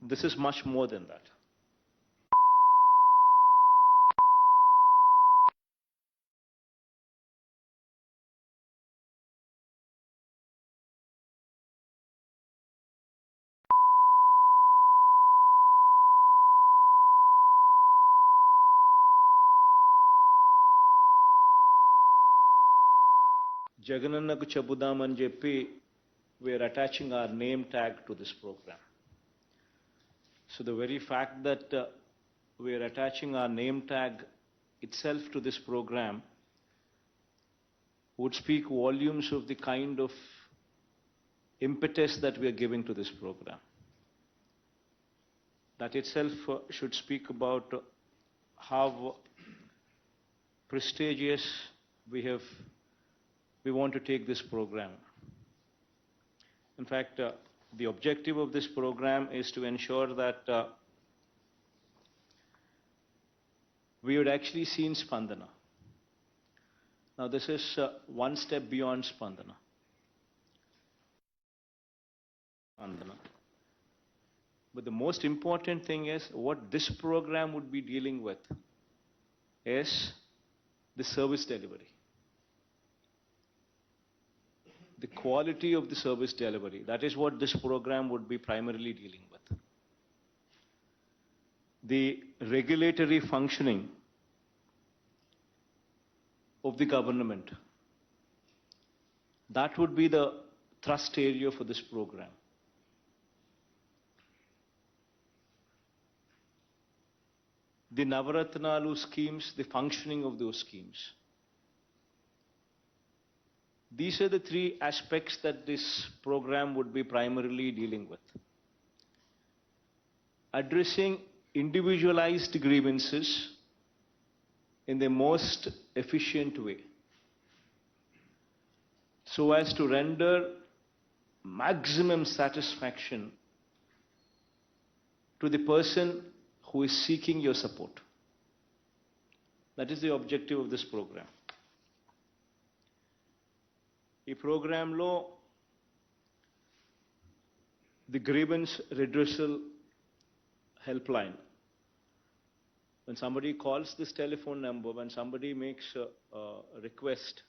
This is much more than that. Jaganannaku Chabudam ani cheppi, we are attaching our name tag to this program. So the very fact that we are attaching our name tag itself to this program would speak volumes of the kind of impetus that we are giving to this program. That itself should speak about how prestigious we want to take this program. In fact, the objective of this program is to ensure that we would actually see in Spandana. Now, this is one step beyond Spandana. But the most important thing is what this program would be dealing with is the service delivery. The quality of the service delivery. That is what this program would be primarily dealing with. The regulatory functioning of the government. That would be the thrust area for this program. The Navaratnalu schemes, the functioning of those schemes. These are the three aspects that this program would be primarily dealing with. Addressing individualized grievances in the most efficient way, so as to render maximum satisfaction to the person who is seeking your support. That is the objective of this program. ఈ ప్రోగ్రాంలో the grievance redressal helpline. When somebody calls this telephone number, when somebody makes a request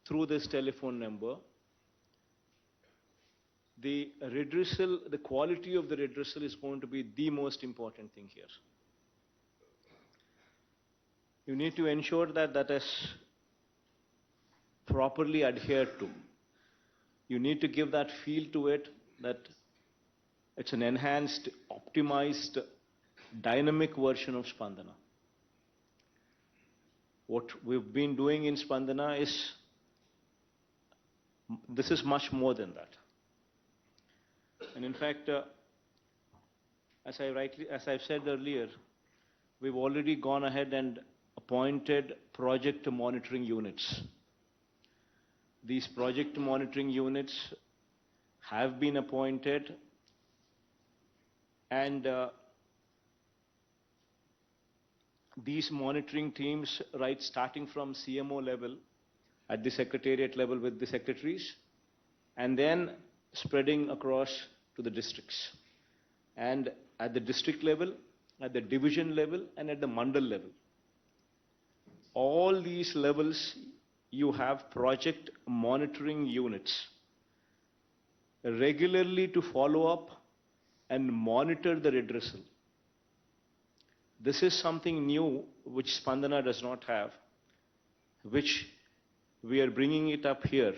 through this telephone number, the redressal, the quality of the redressal is going to be the most important thing here. You need to ensure that that is properly adhered to. You need to give that feel to it, that it's an enhanced, optimized, dynamic version of Spandana. What we've been doing in Spandana this is much more than that. And in fact, as I've said earlier, we've already gone ahead and appointed project monitoring units. These project monitoring units have been appointed, and these monitoring teams, right, starting from CMO level, at the secretariat level with the secretaries, and then spreading across to the districts. And at the district level, at the division level, and at the mandal level. All these levels, you have project monitoring units regularly to follow up and monitor the redressal. This is something new which Spandana does not have, which we are bringing it up here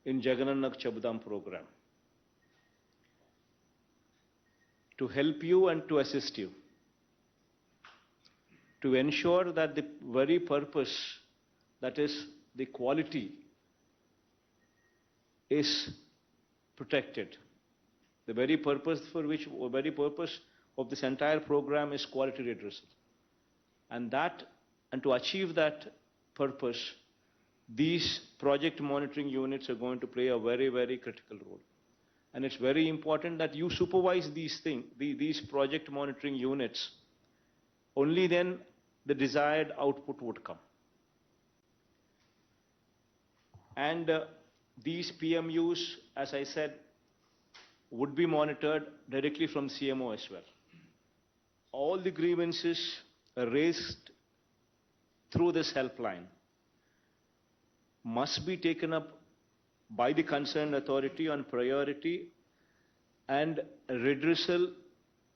in Jaganannaku Chabudam program to help you and to assist you, to ensure that the very purpose, that is the quality, is protected. The very purpose of this entire program is quality redressal. And to achieve that purpose, these project monitoring units are going to play a very, very critical role. And it's very important that you supervise these project monitoring units. Only then the desired output would come. And these PMUs, as I said, would be monitored directly from CMO as well. All the grievances raised through this helpline must be taken up by the concerned authority on priority and redressal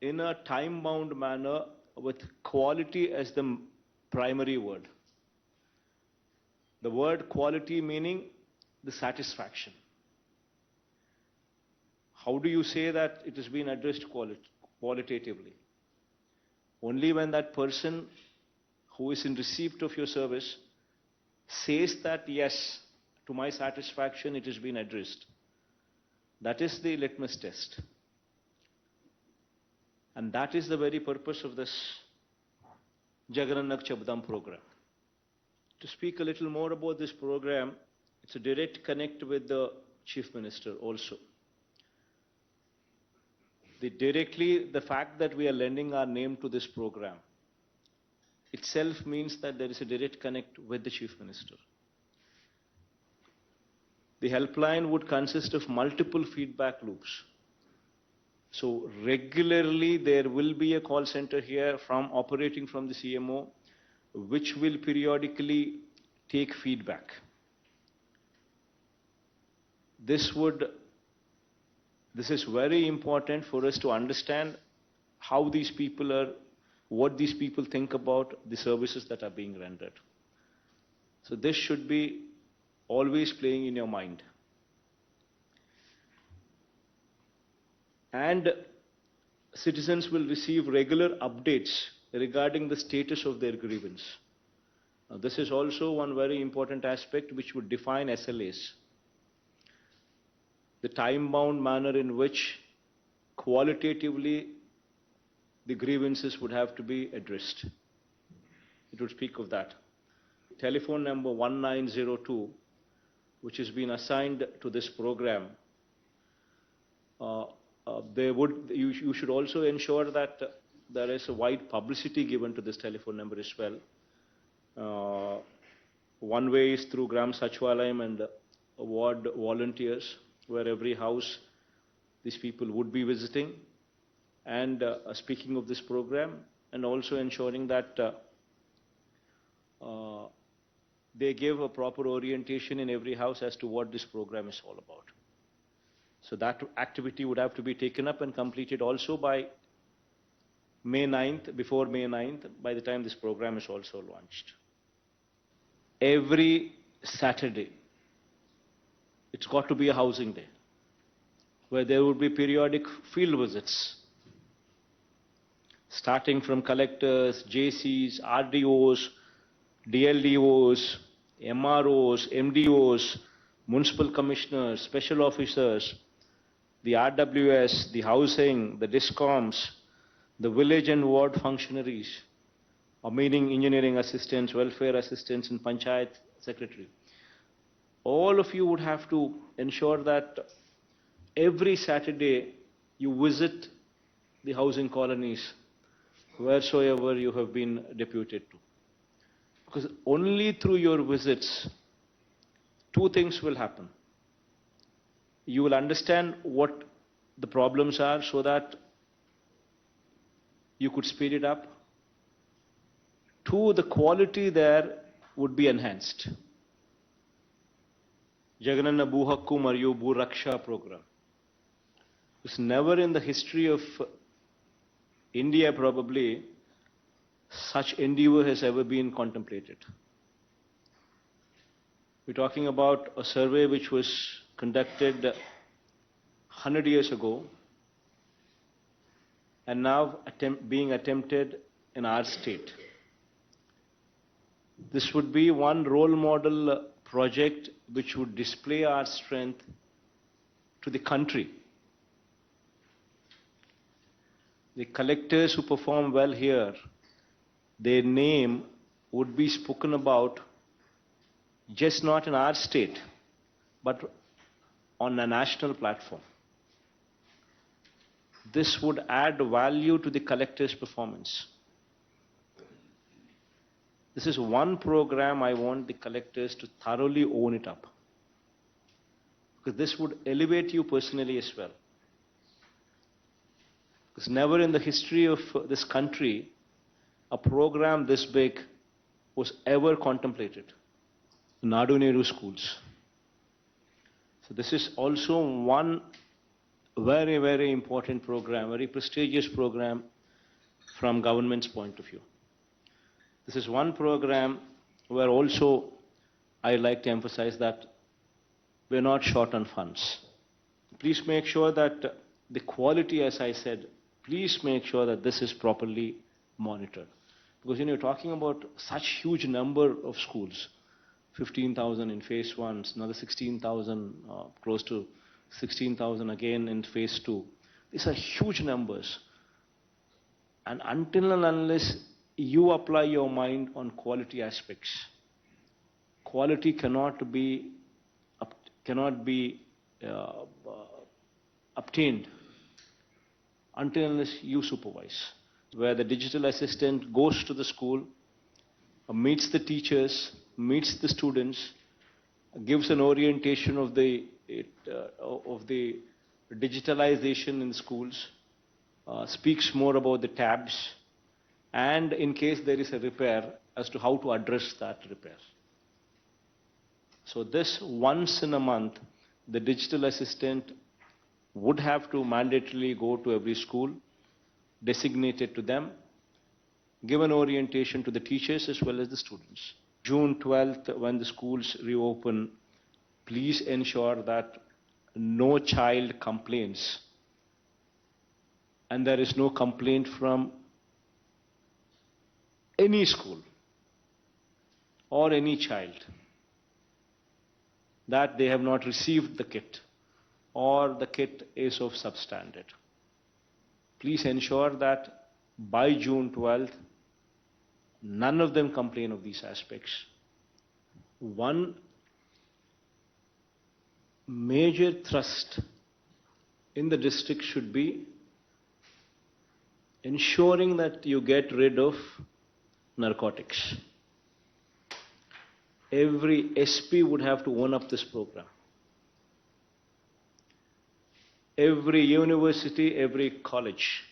in a time-bound manner with quality as the primary word. The word quality meaning the satisfaction. How do you say that it has been addressed qualitatively? Only when that person who is in receipt of your service says that, yes, to my satisfaction, it has been addressed. That is the litmus test. And that is the very purpose of this Jagannath Chabdam program. To speak a little more about this program, it's a direct connect with the Chief Minister also. The fact that we are lending our name to this program itself means that there is a direct connect with the Chief Minister. The helpline would consist of multiple feedback loops. So regularly there will be a call center here operating from the CMO, which will periodically take feedback. This is very important for us to understand how these people are, what these people think about the services that are being rendered. So this should be always playing in your mind. And citizens will receive regular updates regarding the status of their grievance. Now, this is also one very important aspect which would define SLAs. The time-bound manner in which qualitatively the grievances would have to be addressed. It would speak of that. Telephone number 1902, which has been assigned to this program, you should also ensure that there is a wide publicity given to this telephone number as well. One way is through Gram Sachwalayam and ward volunteers, where every house these people would be visiting and speaking of this program, and also ensuring that they give a proper orientation in every house as to what this program is all about. So that activity would have to be taken up and completed also by May 9th, before May 9th, by the time this program is also launched. Every Saturday, it's got to be a housing day, where there would be periodic field visits, starting from collectors, JCs, RDOs, DLDOs, MROs, MDOs, municipal commissioners, special officers, the RWS, the housing, the DISCOMs, the village and ward functionaries, meaning engineering assistants, welfare assistants, and panchayat secretary. All of you would have to ensure that every Saturday you visit the housing colonies wheresoever you have been deputed to. Because only through your visits, two things will happen. You will understand what the problems are so that you could speed it up. Two, the quality there would be enhanced. Jagananna Bhuhakku Mariyu Bhu Raksha program. It's never in the history of India probably such endeavor has ever been contemplated. We're talking about a survey which was conducted 100 years ago and now being attempted in our state. This would be one role model project which would display our strength to the country. The collectors who perform well here, their name would be spoken about just not in our state, but on a national platform. This would add value to the collector's performance. This is one program I want the collectors to thoroughly own it up. Because this would elevate you personally as well. Because never in the history of this country a program this big was ever contemplated. NADU schools. So this is also one very, very important program, very prestigious program from government's point of view. This is one program where also I like to emphasize that we're not short on funds. Please make sure that the quality, as I said, please make sure that this is properly monitored. Because you're talking about such huge number of schools, 15,000 in phase 1, another 16,000, close to 16,000 again in phase 2. These are huge numbers. And until and unless you apply your mind on quality aspects, quality cannot be obtained until unless you supervise. Where the digital assistant goes to the school, meets the teachers, meets the students, gives an orientation of the digitalization in schools, speaks more about the tabs, and in case there is a repair, as to how to address that repair. So this once in a month, the digital assistant would have to mandatorily go to every school, designated to them, give an orientation to the teachers as well as the students. June 12th, when the schools reopen, please ensure that no child complains. And there is no complaint from any school or any child that they have not received the kit or the kit is of substandard. Please ensure that by June 12th, none of them complain of these aspects. One major thrust in the district should be ensuring that you get rid of narcotics. Every SP would have to own up this program. Every university, every college,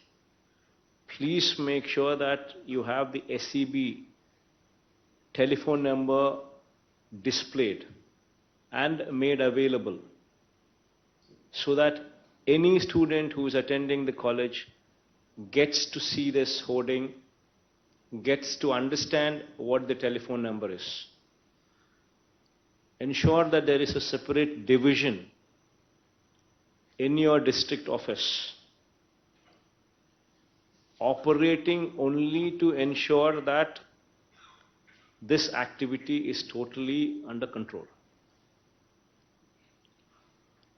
please make sure that you have the SEB telephone number displayed and made available so that any student who is attending the college gets to see this hoarding, gets to understand what the telephone number is. Ensure that there is a separate division in your district office operating only to ensure that this activity is totally under control.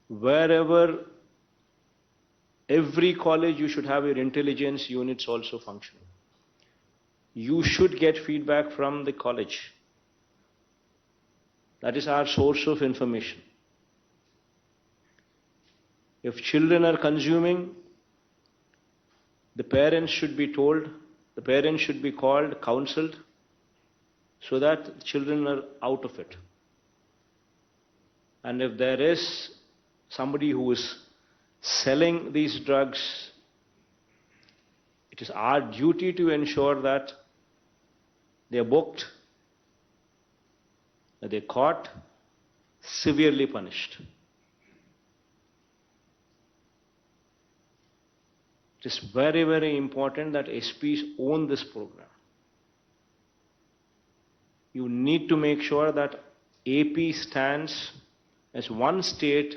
Wherever, every college, you should have your intelligence units also functioning. You should get feedback from the college. That is our source of information. If children are consuming, the parents should be told, the parents should be called, counseled, so that children are out of it. And if there is somebody who is selling these drugs, it is our duty to ensure that they are booked, that they are caught, severely punished. It is very, very important that SPs own this program. You need to make sure that AP stands as one state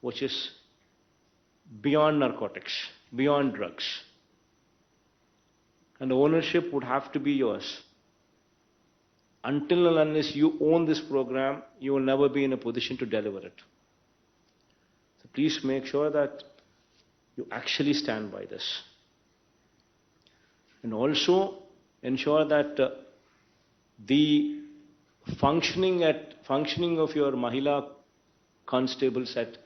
which is beyond narcotics, beyond drugs. And the ownership would have to be yours. Until and unless you own this program, you will never be in a position to deliver it. So please make sure that you actually stand by this. And also ensure that the functioning of your Mahila constables at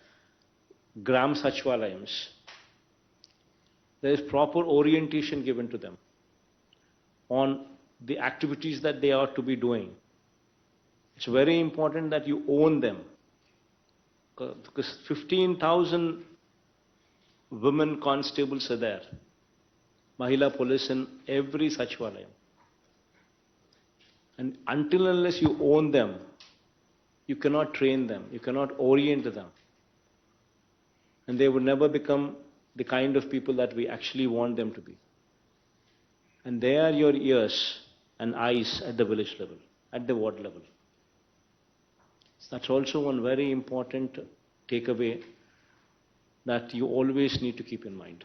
Gram Sachvalayams, there is proper orientation given to them on the activities that they are to be doing. It's very important that you own them, because 15,000 women constables are there. Mahila police in every Sachvalayam. And until and unless you own them, you cannot train them, you cannot orient them. And they would never become the kind of people that we actually want them to be. And they are your ears and eyes at the village level, at the ward level. So that's also one very important takeaway that you always need to keep in mind.